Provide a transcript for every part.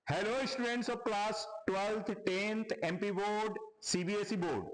Hello students of class 12th 10th MP board CBSE board,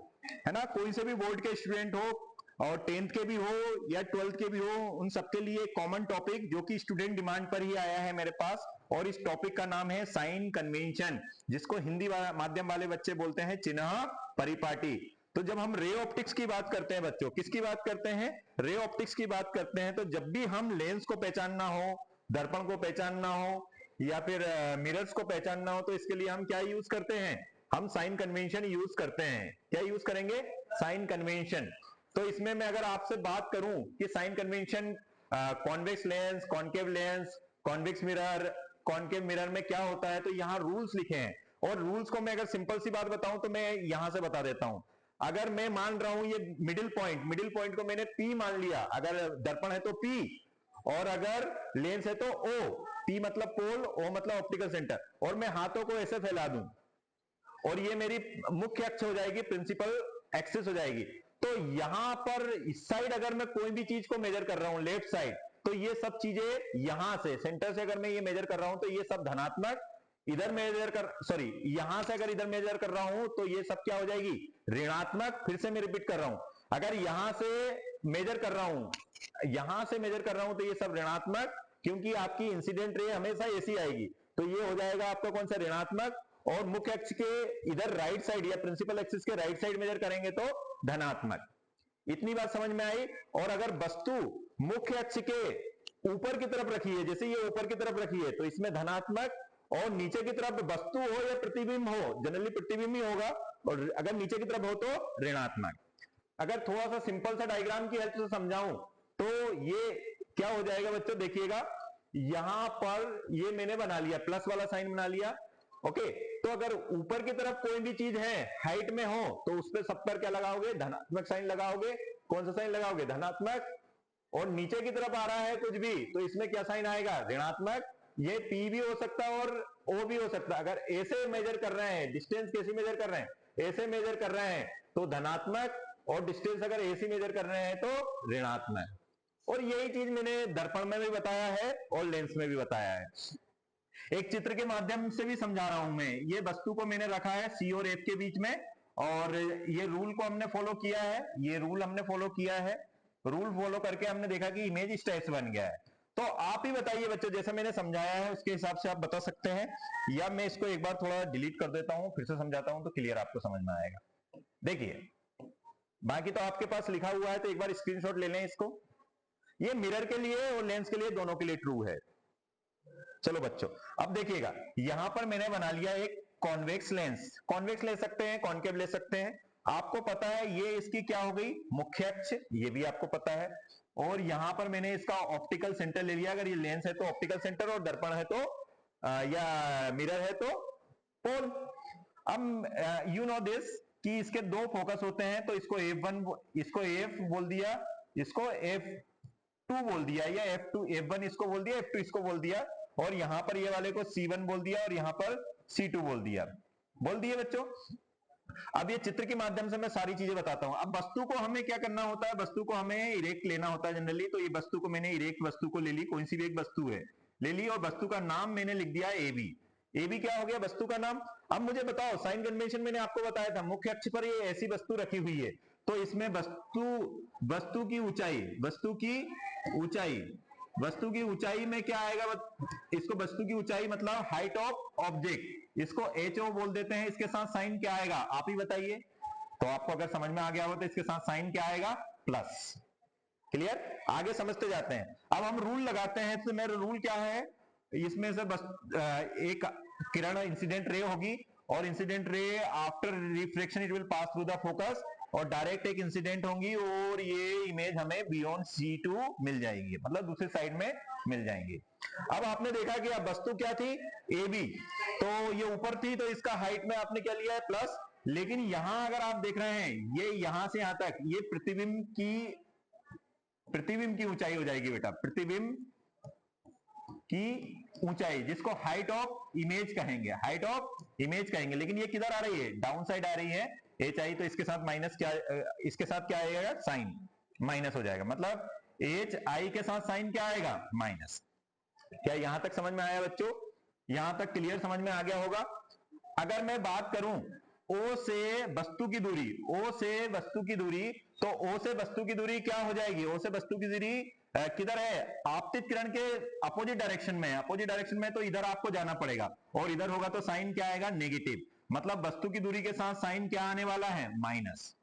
है ना। कोई से भी बोर्ड के स्टूडेंट हो और 10th के भी हो या 12th के भी हो, उन सबके लिए कॉमन टॉपिक जो कि स्टूडेंट डिमांड पर ही आया है मेरे पास, और इस टॉपिक का नाम है साइन कन्वेंशन, जिसको हिंदी माध्यम वाले बच्चे बोलते हैं चिन्ह परिपाटी। तो जब हम रे ऑप्टिक्स की बात करते हैं बच्चों, किसकी बात करते हैं? रे ऑप्टिक्स की बात करते हैं। तो जब भी हम लेंस को पहचानना हो, दर्पण को पहचानना हो या फिर मिरर्स को पहचानना हो, तो इसके लिए हम क्या यूज करते हैं? हम साइन कन्वेंशन यूज करते हैं। क्या यूज करेंगे? Sign convention. तो इसमें मैं अगर आपसे बात करूं कि sign convention convex lens, concave lens, convex mirror, concave mirror में क्या होता है, तो यहाँ रूल्स लिखे हैं। और रूल्स को मैं अगर सिंपल सी बात बताऊं तो मैं यहां से बता देता हूं। अगर मैं मान रहा हूं ये मिडिल पॉइंट को मैंने पी मान लिया, अगर दर्पण है तो पी, और अगर लेंस है तो ओ। पी मतलब पोल, ओ मतलब ऑप्टिकल सेंटर, और मैं हाथों को ऐसे फैला दूं और ये मेरी मुख्य अक्ष हो जाएगी, प्रिंसिपल एक्सिस हो जाएगी। तो यहां पर इस साइड अगर मैं कोई भी चीज को मेजर कर रहा हूं, लेफ्ट साइड, तो ये सब चीजें यहां से सेंटर से अगर मैं ये मेजर कर रहा हूं तो ये सब धनात्मक। इधर मेजर कर सॉरी यहां से अगर इधर मेजर कर रहा हूं तो ये सब क्या हो जाएगी? ऋणात्मक। फिर से मैं रिपीट कर रहा हूं, अगर यहां से मेजर कर रहा हूं, यहां से मेजर कर रहा हूं तो ये सब ऋणात्मक, क्योंकि आपकी इंसिडेंट रे हमेशा ऐसी आएगी। तो ये हो जाएगा आपका कौन सा? ऋणात्मक। और मुख्य अक्ष के इधर राइट साइड या प्रिंसिपल एक्सिस के राइट साइड मेजर करेंगे तो धनात्मक। इतनी बात समझ में आई। और अगर वस्तु मुख्य अक्ष के ऊपर की तरफ रखी है, जैसे ये ऊपर की तरफ रखी है, तो इसमें धनात्मक, और नीचे की तरफ वस्तु हो या प्रतिबिंब हो, जनरली प्रतिबिंब ही होगा, और अगर नीचे की तरफ हो तो ऋणात्मक। अगर थोड़ा सा सिंपल सा डायग्राम की हेल्प से समझाऊं तो ये क्या हो जाएगा बच्चों, देखिएगा। यहां पर ये मैंने बना लिया, प्लस वाला साइन बना लिया। ओके, तो अगर ऊपर की तरफ कोई भी चीज है हाइट में हो तो उस पर सब पर क्या लगाओगे? धनात्मक साइन लगाओगे। कौन सा साइन लगाओगे? धनात्मक। और नीचे की तरफ आ रहा है कुछ भी तो इसमें क्या साइन आएगा? ऋणात्मक। ये पी भी हो सकता है और ओ भी हो सकता है। अगर ऐसे मेजर कर रहे हैं, डिस्टेंस कैसे मेजर कर रहे हैं? ऐसे मेजर कर रहे हैं तो धनात्मक, और डिस्टेंस अगर ऐसे मेजर कर रहे हैं तो ऋणात्मक। और यही चीज मैंने दर्पण में भी बताया है और लेंस में भी बताया है। एक चित्र के माध्यम से भी समझा रहा हूं मैं। ये वस्तु को मैंने रखा है सी और एफ के बीच में, और ये रूल को हमने फॉलो किया है, ये रूल हमने फॉलो किया है। रूल फॉलो करके हमने देखा कि इमेज स्ट्रेच बन गया है। तो आप ही बताइए बच्चों, जैसे मैंने समझाया है उसके हिसाब से आप बता सकते हैं, या मैं इसको एक बार थोड़ा डिलीट कर देता हूं, फिर से समझाता हूं तो क्लियर आपको समझ में आएगा। देखिए, बाकी तो आपके पास लिखा हुआ है, तो एक बार स्क्रीनशॉट ले लें इसको। ये मिरर के लिए और लेंस के लिए, दोनों के लिए ट्रू है। चलो बच्चों, अब देखिएगा, यहां पर मैंने बना लिया एक कॉन्वेक्स लेंस। कॉन्वेक्स ले सकते हैं, कॉनकेव ले सकते हैं। आपको पता है ये इसकी क्या हो गई? मुख्य अक्ष, ये भी आपको पता है। और यहां पर मैंने इसका ऑप्टिकल सेंटर ले लिया। अगर ये लेंस है तो ऑप्टिकल सेंटर, और दर्पण है तो या मिरर है तो पोल। अब यू नो दिस कि इसके दो फोकस होते हैं, तो इसको F1, इसको F बोल दिया, इसको F2 बोल दिया, या F1 इसको बोल दिया, F2 इसको बोल दिया, और यहां पर ये वाले को C1 बोल दिया, और यहां पर C2 बोल दिया। बोल दिए बच्चों। अब ये चित्र के माध्यम से मैं सारी चीजें बताता हूं। अब वस्तु को हमें क्या करना होता है? वस्तु को हमें इरेक्ट लेना होता है जनरली। तो ये वस्तु को मैंने इरेक्ट वस्तु को ले ली, कोई सी भी एक वस्तु है ले ली, और वस्तु का नाम मैंने लिख दिया AB। AB क्या हो गया? वस्तु का नाम। अब मुझे बताओ, साइन कन्वेंशन मैंने आपको बताया था, मुख्य अक्ष पर ये ऐसी वस्तु रखी हुई है, तो इसमें वस्तु की ऊंचाई, वस्तु की ऊंचाई में क्या आएगा? इसको वस्तु की ऊंचाई मतलब हाइट ऑफ ऑब्जेक्ट, इसको HO बोल देते हैं। इसके साथ साइन क्या आएगा? आप ही बताइए। तो आपको अगर समझ में आ गया हो तो इसके साथ साइन क्या आएगा? प्लस। क्लियर? आगे समझते जाते हैं। अब हम रूल लगाते हैं। तो मेरा रूल क्या है? इसमें से बस एक किरण इंसिडेंट रे होगी, और incident ray after reflection it will pass through the focus, और डायरेक्ट एक इंसिडेंट होंगी, और ये इमेज हमें बियॉन्ड C2 मिल जाएगी, मतलब दूसरी साइड में मिल जाएंगी। अब आपने देखा कि अब वस्तु क्या थी? AB। तो ये ऊपर थी, तो इसका हाइट में आपने क्या लिया है? प्लस। लेकिन यहां अगर आप देख रहे हैं, ये यहां से यहां तक, ये प्रतिबिंब की ऊंचाई हो जाएगी बेटा, प्रतिबिंब की ऊंचाई, जिसको हाइट ऑफ इमेज कहेंगे, हाइट ऑफ इमेज कहेंगे। लेकिन ये किधर आ रही है? डाउन साइड आ रही है। HI, तो इसके साथ माइनस क्या, इसके साथ क्या आएगा? साइन माइनस हो जाएगा। मतलब HI के साथ साइन क्या आएगा? माइनस। क्या यहां तक समझ में आया बच्चों? यहां तक क्लियर समझ में आ गया होगा। अगर मैं बात करूं O से वस्तु की दूरी, O से वस्तु की दूरी, तो O से वस्तु की दूरी क्या हो जाएगी? O से वस्तु की दूरी किधर है? आपतित किरण के अपोजिट डायरेक्शन में है। अपोजिट डायरेक्शन में तो इधर आपको जाना पड़ेगा, और इधर होगा तो साइन क्या आएगा? नेगेटिव। मतलब वस्तु की दूरी के साथ साइन क्या आने वाला है? माइनस।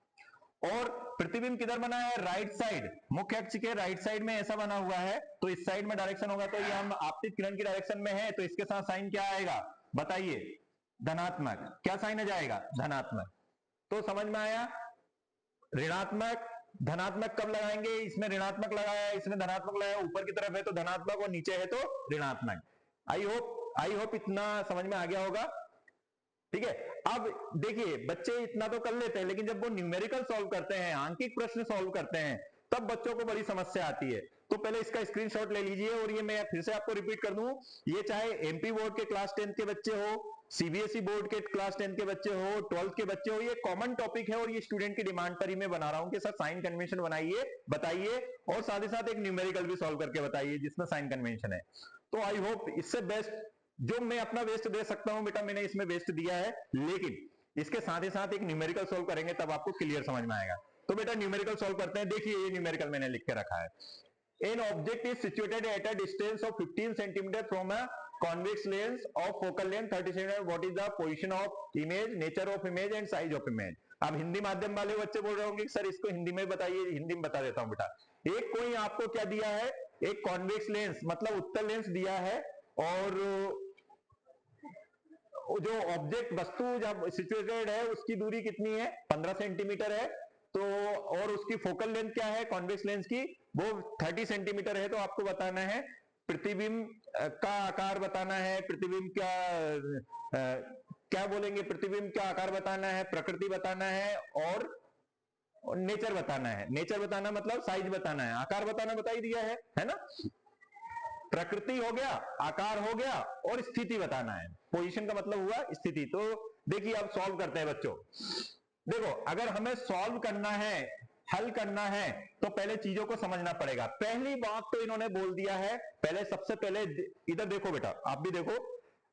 और प्रतिबिंब किधर बना है? राइट साइड, मुख्य अक्ष के राइट साइड में ऐसा बना हुआ है, तो इस साइड में डायरेक्शन होगा, तो ये हम आपतित किरण की डायरेक्शन में है, तो इसके साथ साइन क्या आएगा? बताइए, धनात्मक। क्या साइन आ जाएगा? धनात्मक। तो समझ में आया? ऋणात्मक धनात्मक कब लगाएंगे? इसमें ऋणात्मक लगाया, इसमें धनात्मक लगाया, ऊपर की तरफ है तो धनात्मक और नीचे है तो ऋणात्मक। आई होप इतना समझ में आ गया होगा। ठीक है, अब देखिए बच्चे इतना तो कर लेते हैं, लेकिन जब वो न्यूमेरिकल सॉल्व करते हैं, आंकिक प्रश्न सॉल्व करते हैं, तब बच्चों को बड़ी समस्या आती है। तो पहले इसका स्क्रीनशॉट ले लीजिए, और ये मैं फिर से आपको रिपीट कर दूं, ये चाहे एमपी बोर्ड के क्लास 10 के बच्चे हो, सीबीएसई बोर्ड के क्लास 10 के बच्चे हो, 12th के बच्चे हो, ये कॉमन टॉपिक है, और ये स्टूडेंट की डिमांड पर ही मैं बना रहा हूं कि सर साइन कन्वेंशन बनाइए, बताइए, और साथ ही साथ एक न्यूमेरिकल भी सॉल्व करके बताइए जिसमें साइन कन्वेंशन है। तो आई होप इससे बेस्ट जो मैं अपना वेस्ट दे सकता हूं बेटा, मैंने इसमें वेस्ट दिया है, लेकिन इसके साथ ही साथ एक न्यूमेरिकल सॉल्व करेंगे तब आपको क्लियर समझ में आएगा। तो बेटा न्यूमेरिकल सॉल्व करते हैं। देखिए ये न्यूमेरिकल मैंने लिख के रखा है। An object is situated at a distance of 15 centimeter from a convex lens of focal length 30 centimeter. What is the position of image, nature of image and size of image? अब हिंदी माध्यम वाले बच्चे बोल रहे होंगे सर इसको हिंदी में बताइए। हिंदी में बता देता हूं बेटा। एक कोई आपको क्या दिया है? एक कॉन्वेक्स लेंस मतलब उत्तल लेंस दिया है, और जो ऑब्जेक्ट वस्तु जब सिचुएटेड है उसकी दूरी कितनी है? 15 सेंटीमीटर है। तो और उसकी फोकल लेंथ क्या है कॉन्वेक्स लेंस की? वो 30 सेंटीमीटर है। तो आपको बताना है प्रतिबिंब का आकार बताना है, प्रतिबिंब क्या बोलेंगे, प्रतिबिंब का आकार बताना है, प्रकृति बताना है, और नेचर बताना है। नेचर बताना मतलब साइज बताना है, आकार बताना बता ही दिया है ना। प्रकृति हो गया, आकार हो गया, और स्थिति बताना है। पोजीशन का मतलब हुआ स्थिति। तो देखिए अब सॉल्व करते हैं बच्चों। देखो अगर हमें सॉल्व करना है, हल करना है, तो पहले चीजों को समझना पड़ेगा। पहली बात तो इन्होंने बोल दिया है, पहले सबसे पहले इधर देखो बेटा, आप भी देखो।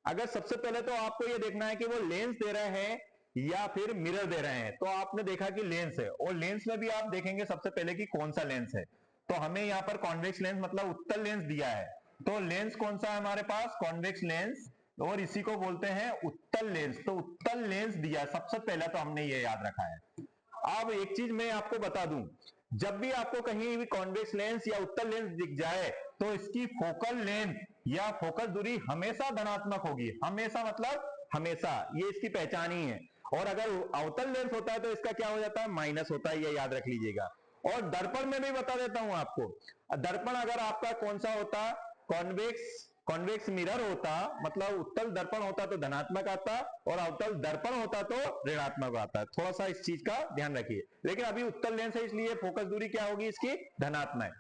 अगर सबसे पहले तो आपको यह देखना है कि वो लेंस दे रहे हैं या फिर मिरर दे रहे हैं। तो आपने देखा कि लेंस है, और लेंस में भी आप देखेंगे सबसे पहले कि कौन सा लेंस है। तो हमें यहां पर कॉन्वेक्स लेंस मतलब उत्तल लेंस दिया है। तो लेंस कौन सा है हमारे पास? कॉन्वेक्स लेंस, और इसी को बोलते हैं उत्तल लेंस। तो उत्तल लेंस दिया सबसे पहले, तो हमने ये याद रखा है। अब एक चीज मैं आपको बता दूं, जब भी आपको कहीं भी कॉन्वेक्स लेंस या उत्तल लेंस दिख जाए, तो इसकी फोकल लेंथ या फोकस दूरी हमेशा धनात्मक होगी। हमेशा मतलब हमेशा, ये इसकी पहचान ही है। और अगर अवतल लेंस होता है तो इसका क्या हो जाता है? माइनस होता है, ये याद रख लीजिएगा। और दर्पण में भी बता देता हूं आपको, दर्पण अगर आपका कौन सा होता? कॉन्वेक्स मिरर होता, मतलब उत्तल दर्पण होता तो धनात्मक आता, और अवतल दर्पण होता तो ऋणात्मक आता। थोड़ा सा इस चीज का ध्यान रखिए। लेकिन अभी उत्तल लेंस है इसलिए फोकस दूरी क्या होगी इसकी? धनात्मक।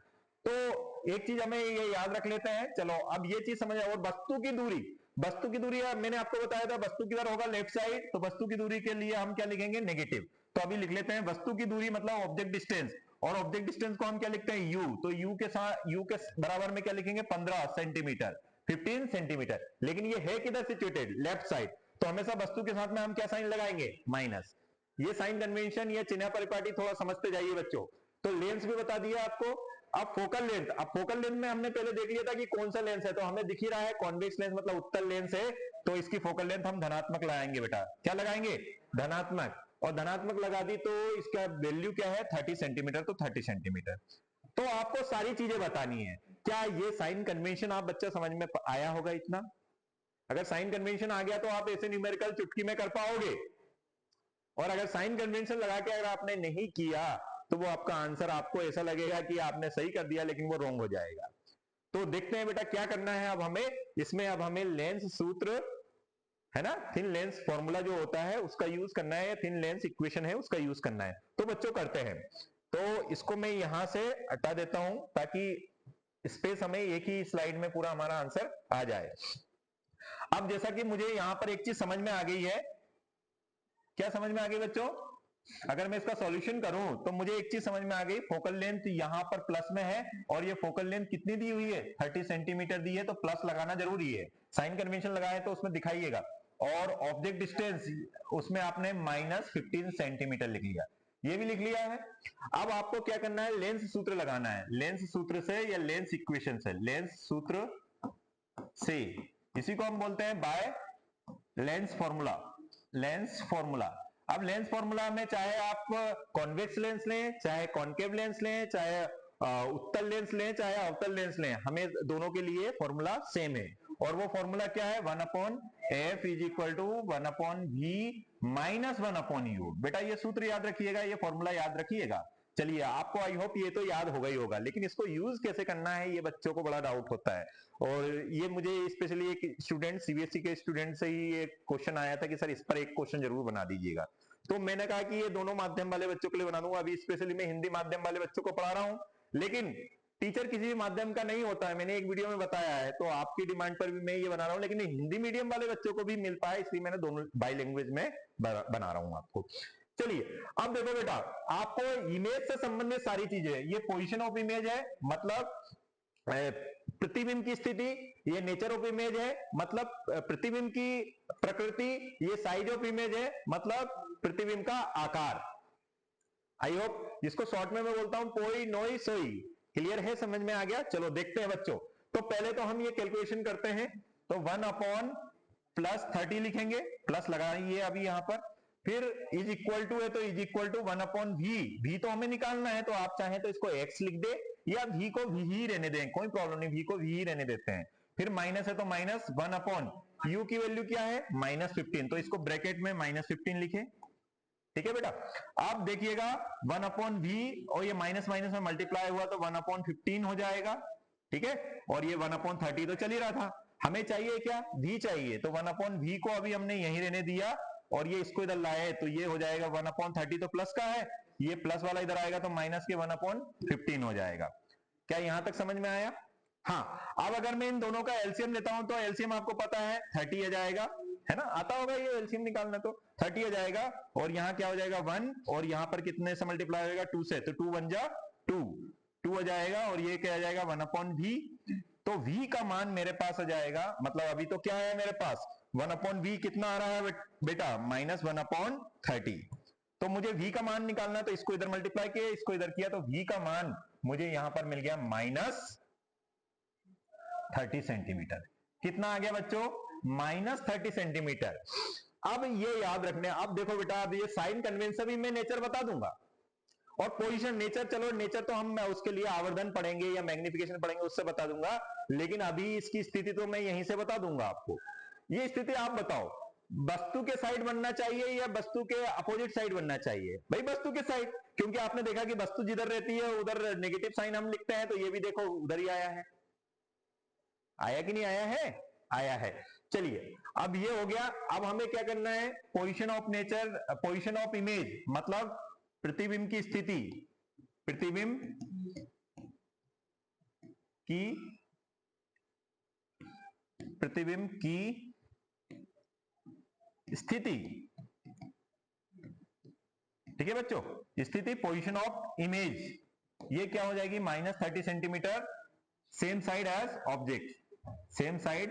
तो एक चीज हमें ये याद रख लेते हैं। चलो अब ये चीज समझ आओ। और वस्तु की दूरी, वस्तु की दूरी मैंने आपको बताया था वस्तु किधर होगा? Left side. तो वस्तु की दूरी के लिए हम क्या लिखेंगे? नेगेटिव। तो अभी लिख लेते हैं वस्तु की दूरी मतलब ऑब्जेक्ट डिस्टेंस, और ऑब्जेक्ट डिस्टेंस को हम क्या लिखते हैं? यू। तो यू के साथ, यू के बराबर में क्या लिखेंगे? 15 सेंटीमीटर, 15 सेंटीमीटर। लेकिन ये है किधर सिचुएटेड? Left side. तो हमेशा वस्तु के साथ में हम क्या साइन लगाएंगे? माइनस। ये साइन कन्वेंशन या चिन्ह परिपाटी थोड़ा समझते जाइए बच्चों। तो लेंस भी बता दिया आपको। अब फोकल लेंथ, अब फोकल लेंथ में हमने पहले देख लिया था कि कौन सा लेंस है, तो हमें दिख ही रहा है कॉन्वेक्स लेंस मतलब उत्तल लेंस है। तो इसकी फोकल लेंथ हम धनात्मक लगाएंगे बेटा। क्या लगाएंगे? धनात्मक। और धनात्मक लगा दी तो इसका वैल्यू क्या है? 30 सेंटीमीटर। तो 30 सेंटीमीटर। तो आपको सारी चीजें बतानी है। क्या ये साइन कन्वेंशन आप बच्चा समझ में आया होगा इतना? अगर साइन कन्वेंशन आ गया तो आप ऐसे न्यूमेरिकल चुटकी में कर पाओगे। और अगर साइन कन्वेंशन लगा के अगर आपने नहीं किया तो वो आपका आंसर आपको ऐसा लगेगा कि आपने सही कर दिया, लेकिन वो रॉन्ग हो जाएगा। तो देखते हैं बेटा क्या करना है अब हमें इसमें। अब हमें लेंस सूत्र है ना, थिन लेंस फॉर्मूला जो होता है उसका यूज करना है, या थिन लेंस इक्वेशन है उसका यूज करना है। तो बच्चों करते हैं। तो इसको मैं यहां से हटा देता हूं ताकि स्पेस हमें एक ही स्लाइड में पूरा हमारा आंसर आ जाए। अब जैसा कि मुझे यहां पर एक चीज समझ में आ गई है। क्या समझ में आ गई बच्चों? अगर मैं इसका सॉल्यूशन करूं तो मुझे एक चीज समझ में आ गई, फोकल लेंथ यहां पर प्लस में है और ये फोकल लेंथ कितनी दी हुई है 30 सेंटीमीटर दी है, तो प्लस लगाना जरूरी है। साइन कन्वेंशन लगाए तो उसमें दिखाइएगा। और ऑब्जेक्ट डिस्टेंस उसमें आपने -15 सेंटीमीटर लिख लिया, ये भी लिख लिया है। अब आपको क्या करना है, लेंस सूत्र लगाना है। लेंस सूत्र से या लेंस इक्वेशन से, लेंस सूत्र से, इसी को हम बोलते हैं by lens formula. Lens formula, अब लेंस फॉर्मूला में चाहे आप कॉन्वेक्स लेंस लें, चाहे कॉनकेव लेंस लें, चाहे उत्तल लेंस लें, चाहे अवतल लेंस लें, हमें दोनों के लिए फॉर्मूला सेम है। और वो फॉर्मूला क्या है, 1/f is equal to 1/v minus 1/u। बेटा ये सूत्र याद रखिएगा, ये फॉर्मूला याद रखिएगा। चलिए, आपको आई होप ये तो याद होगा ही होगा, लेकिन इसको यूज कैसे करना है ये बच्चों को बड़ा डाउट होता है। और ये मुझे स्पेशली एक स्टूडेंट, सीबीएसई के स्टूडेंट से ही एक क्वेश्चन आया था कि सर इस पर एक क्वेश्चन जरूर बना दीजिएगा। तो मैंने कहा कि ये दोनों माध्यम वाले बच्चों के लिए बना दूंगा। अभी स्पेशली मैं हिंदी माध्यम वाले बच्चों को पढ़ा रहा हूं, लेकिन टीचर किसी भी माध्यम का नहीं होता है, मैंने एक वीडियो में बताया है। तो आपकी डिमांड पर भी मैं ये बना रहा हूं, लेकिन हिंदी मीडियम वाले बच्चों को भी मिल पाए इसलिए मैंने दोनों बाई लैंग्वेज में बना रहा हूं आपको। चलिए, अब देखो बेटा, आपको इमेज से संबंधित सारी चीजें, ये पोजीशन ऑफ इमेज है, मतलब प्रतिबिंब की स्थिति, ये नेचर ऑफ इमेज है, मतलब प्रतिबिंब की प्रकृति, ये साइज ऑफ इमेज है, मतलब प्रतिबिंब का आकार। आई होप जिसको शॉर्ट में मैं बोलता हूं पोई नोई सोई। क्लियर है, समझ में आ गया। चलो देखते हैं बच्चों। तो पहले तो हम ये कैलकुलेशन करते हैं। तो 1/+30 लिखेंगे, प्लस लगाइए अभी यहां पर। फिर इज इक्वल टू है तो is equal to 1/v। v तो हमें निकालना है, तो आप चाहें तो इसको x लिख दे या v को v ही रहने दें, कोई प्रॉब्लम नहीं, v को v ही रहने देते हैं। फिर माइनस है तो माइनस 1/u की वैल्यू क्या है -15, तो इसको ब्रैकेट में -15 लिखें। ठीक है बेटा, आप देखिएगा 1/v और ये माइनस माइनस में मल्टीप्लाई हुआ तो 1/15 हो जाएगा। ठीक है, और ये 1/30 तो चल ही रहा था। हमें चाहिए क्या, v चाहिए, तो 1/v को अभी हमने यहीं रहने दिया और ये इसको इधर लाए, तो ये हो जाएगा 1/30 तो प्लस का है, ये प्लस वाला इधर आएगा तो माइनस के 1/15 हो जाएगा। क्या यहां तक समझ में आया? हाँ, अब अगर मैं इन दोनों का एलसीएम लेता हूं तो एलसीएम आपको पता है 30 आ जाएगा, है ना, आता होगा ये एलसीएम निकालना, तो 30 आ जाएगा। और यहाँ क्या हो जाएगा 1, और यहाँ पर कितने से मल्टीप्लाई होगा 2 से, तो 2 1 जा 2 आ जाएगा, और ये क्या आ जाएगा 1/v। तो v का मान मेरे पास आ जाएगा, मतलब अभी तो क्या है मेरे पास 1/v कितना आ रहा है बेटा -1/30। तो मुझे v का मान निकालना, तो इसको इधर मल्टीप्लाई किया, इसको इधर किया, तो v का मान मुझे यहां पर मिल गया -30 सेंटीमीटर। कितना आ गया बच्चों, -30 सेंटीमीटर। अब ये याद रखने, अब देखो बेटा, अब ये साइन कन्वेंशन भी मैं नेचर बता दूंगा, और पोजीशन नेचर, चलो नेचर तो हम उसके लिए आवर्धन पढ़ेंगे या मैग्निफिकेशन पढ़ेंगे, उससे बता दूंगा, लेकिन अभी इसकी स्थिति तो मैं यहीं से बता दूंगा आपको। ये स्थिति आप बताओ, वस्तु के साइड बनना चाहिए या वस्तु के अपोजिट साइड बनना चाहिए? भाई वस्तु के साइड, क्योंकि आपने देखा कि वस्तु जिधर रहती है उधर नेगेटिव साइन हम लिखते हैं, तो ये भी देखो उधर ही आया है। आया कि नहीं आया है? आया है। चलिए, अब ये हो गया। अब हमें क्या करना है, position of nature, position of image, मतलब प्रतिबिंब की स्थिति, प्रतिबिंब की, प्रतिबिंब की स्थिति। ठीक है बच्चों, स्थिति, पोजीशन ऑफ इमेज, ये क्या हो जाएगी -30 centimetre, same side as object, same side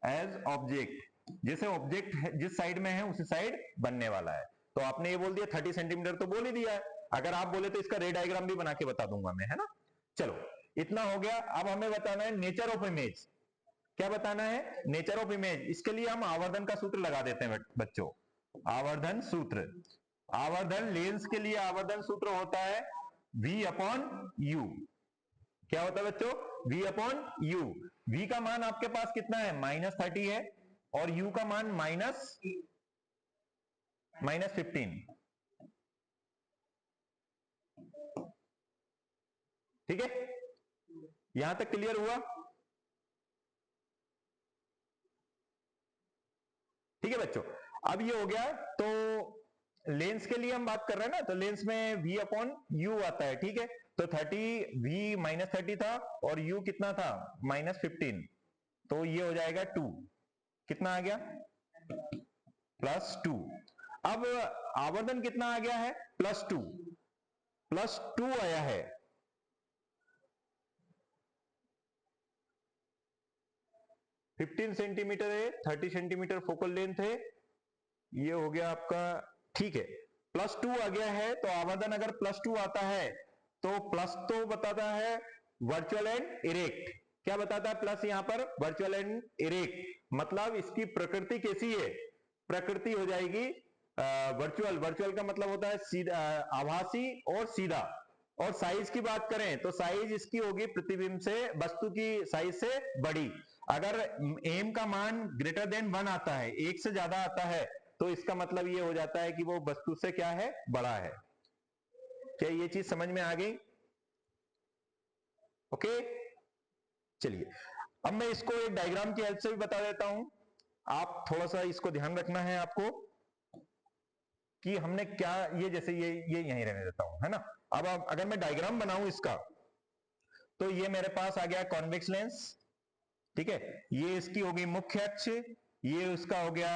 as object, जैसे ऑब्जेक्ट जिस साइड में है उसी साइड बनने वाला है। तो आपने ये बोल दिया 30 सेंटीमीटर, तो बोल ही दिया है। अगर आप बोले तो इसका रे डायग्राम भी बना के बता दूंगा मैं, है ना। चलो, इतना हो गया। अब हमें बताना है नेचर ऑफ इमेज। क्या बताना है, नेचर ऑफ इमेज। इसके लिए हम आवर्धन का सूत्र लगा देते हैं बच्चों, आवर्धन सूत्र। आवर्धन, लेंस के लिए आवर्धन सूत्र होता है v/u। क्या होता है बच्चों, v/u। v का मान आपके पास कितना है -30 है, और u का मान -15। ठीक है, यहां तक क्लियर हुआ? ठीक है बच्चों, अब ये हो गया। तो लेंस के लिए हम बात कर रहे हैं ना, तो लेंस में v/u आता है। ठीक है, तो 30, v -30 था और u कितना था -15, तो ये हो जाएगा 2। कितना आ गया, +2। अब आवर्धन कितना आ गया है, +2, +2 आया है। सेंटीमीटर है, 30 सेंटीमीटर फोकल लेंथ है, ये हो गया आपका, ठीक है। +2 आ गया है, तो आवर्धन अगर +2 आता है तो प्लस तो बताता है वर्चुअल एंड इरेक्ट। क्या बताता है प्लस यहां पर, वर्चुअल एंड इरेक्ट, मतलब इसकी प्रकृति कैसी है, प्रकृति हो जाएगी वर्चुअल। वर्चुअल का मतलब होता है सीधा, आभासी और सीधा। और साइज की बात करें तो साइज इसकी होगी प्रतिबिंब से, वस्तु की साइज से बड़ी। अगर एम का मान ग्रेटर देन 1 आता है, एक से ज्यादा आता है, तो इसका मतलब ये हो जाता है कि वो वस्तु से क्या है, बड़ा है। क्या ये चीज समझ में आ गई? ओके, चलिए अब मैं इसको एक डायग्राम की हेल्प से भी बता देता हूं। आप थोड़ा सा इसको ध्यान रखना है आपको कि हमने क्या, ये जैसे ये यहीं रहने देता हूं, है ना। अब अगर मैं डायग्राम बनाऊं इसका, तो ये मेरे पास आ गया कॉन्वेक्स लेंस, ठीक है। ये इसकी होगी मुख्य अक्ष, ये उसका हो गया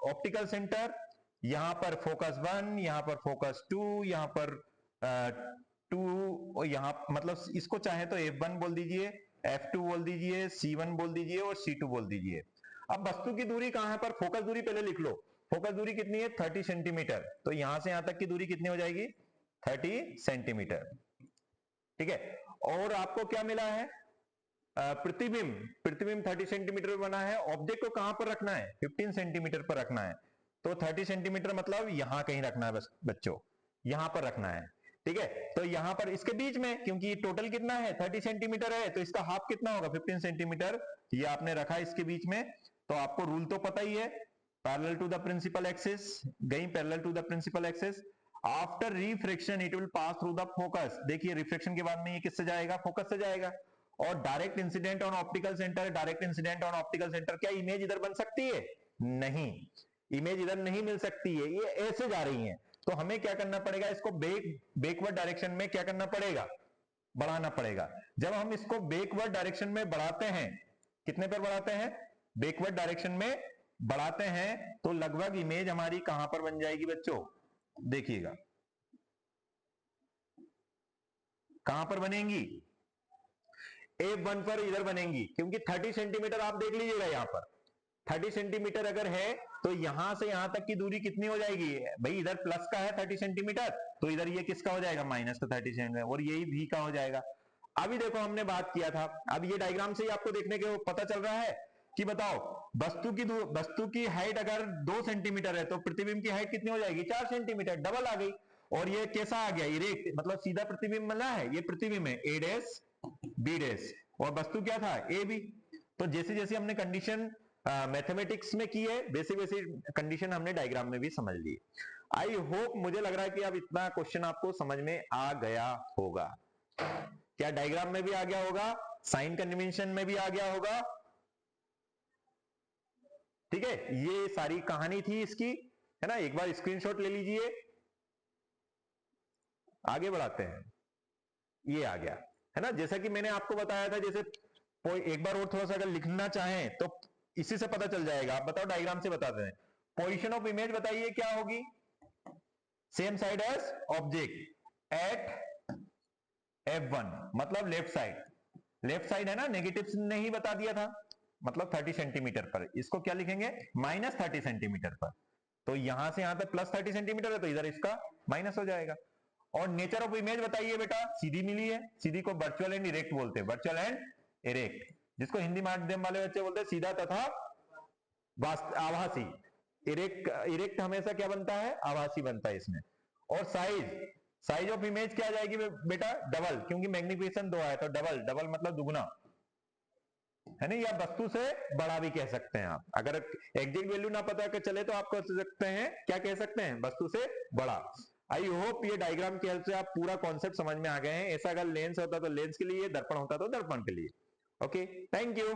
ऑप्टिकल सेंटर, यहां पर फोकस 1, यहां पर फोकस 2, यहां पर 2, और यहां मतलब इसको चाहे तो F1 बोल दीजिए, F2 बोल दीजिए, C1 बोल दीजिए और C2 बोल दीजिए। अब वस्तु की दूरी कहां है, पर फोकस दूरी पहले लिख लो। फोकस दूरी कितनी है, 30 सेंटीमीटर, तो यहां से यहां तक की दूरी कितनी हो जाएगी, 30 सेंटीमीटर, ठीक है। और आपको क्या मिला है, प्रतिबिंब, प्रतिबिंब 30 सेंटीमीटर पर बना है। ऑब्जेक्ट को कहां पर रखना है, 15 सेंटीमीटर पर रखना है, तो 30 सेंटीमीटर मतलब यहां कहीं रखना है, बस बच्चों यहां पर रखना है, ठीक है। तो यहां पर इसके बीच में, क्योंकि टोटल कितना है 30 सेंटीमीटर है, तो इसका हाफ कितना होगा 15 सेंटीमीटर, ये आपने रखा इसके बीच में। तो आपको रूल तो पता ही है, parallel to the principal axis, गई parallel to the principal axis, after refraction it will pass through the focus. देखिए रिफ्रैक्शन के बाद में ये किससे जाएगा, फोकस से जाएगा। और direct incident on optical centre, direct incident on optical centre, क्या इमेज इधर बन सकती है, नहीं, इमेज इधर नहीं मिल सकती है, ये ऐसे जा रही है। तो हमें क्या करना पड़ेगा, इसको बैकवर्ड डायरेक्शन में क्या करना पड़ेगा, बढ़ाना पड़ेगा। जब हम इसको बैकवर्ड डायरेक्शन में बढ़ाते हैं, कितने पर बढ़ाते हैं, बैकवर्ड डायरेक्शन में बढ़ाते हैं, तो लगभग इमेज हमारी कहां पर बन जाएगी बच्चों, देखिएगा कहां पर बनेंगी, F1 पर इधर बनेंगी, क्योंकि 30 सेंटीमीटर आप देख लीजिएगा यहां पर 30 सेंटीमीटर अगर है, तो यहां से यहां तक की दूरी कितनी हो जाएगी भाई, इधर प्लस का है 30 सेंटीमीटर, तो इधर ये किसका हो जाएगा, माइनस का 30 सेंटीमीटर, और यही भी का हो जाएगा। अभी देखो हमने बात किया था, अब ये डायग्राम से ही आपको देखने के पता चल रहा है कि बताओ वस्तु की हाइट अगर 2 सेंटीमीटर है, तो प्रतिबिंब की हाइट कितनी हो जाएगी, 4 सेंटीमीटर, डबल आ गई। और ये कैसा आ गया, इरेक्ट, मतलब सीधा प्रतिबिंब मिला है, ये प्रतिबिंब है A डैश B डैश, और वस्तु क्या था, ए बी। तो जैसे जैसे हमने कंडीशन मैथमेटिक्स में की है, वैसे वैसे कंडीशन हमने डायग्राम में भी समझ ली। आई होप, मुझे लग रहा है कि अब इतना क्वेश्चन आपको समझ में आ गया होगा। क्या डायग्राम में भी आ गया होगा, साइन कन्वेंशन में भी आ गया होगा, ठीक है। ये सारी कहानी थी इसकी, है ना। एक बार स्क्रीनशॉट ले लीजिए, आगे बढ़ाते हैं। ये आ गया, है ना। जैसा कि मैंने आपको बताया था, जैसे एक बार और थोड़ा सा अगर लिखना चाहें तो इसी से पता चल जाएगा। आप बताओ, डायग्राम से बताते हैं। पोजीशन ऑफ इमेज बताइए क्या होगी, same side as object at F1, मतलब लेफ्ट साइड, लेफ्ट साइड है ना, नेगेटिव ने ही बता दिया था, मतलब 30 सेंटीमीटर पर, इसको क्या लिखेंगे, -30 सेंटीमीटर पर। तो यहां से यहां तक +30 सेंटीमीटर है, तो इधर इसका माइनस हो जाएगा। और नेचर ऑफ इमेज बताइए बेटा, सीधी मिली है, सीधी को वर्चुअल एंड इरेक्ट बोलते हैं, वर्चुअल एंड इरेक्ट, जिसको हिंदी माध्यम वाले बच्चे बोलते हैं सीधा तथा आभासी। इरेक्ट, इरेक्ट हमेशा क्या बनता है, आभासी बनता है इसमें। और साइज, साइज ऑफ इमेज क्या आ जाएगी बेटा, डबल, क्योंकि मैग्निफिकेशन 2 आया, तो डबल, डबल मतलब दुगुना, है ना। या वस्तु से बड़ा भी कह सकते हैं आप, अगर एग्जैक्ट वैल्यू ना पता कर चले तो आप कह सकते हैं, क्या कह सकते हैं, वस्तु से बड़ा। आई होप ये डायग्राम की हेल्प से आप पूरा कॉन्सेप्ट समझ में आ गए हैं। ऐसा अगर लेंस होता तो लेंस के लिए, दर्पण होता तो दर्पण के लिए। Okay, thank you.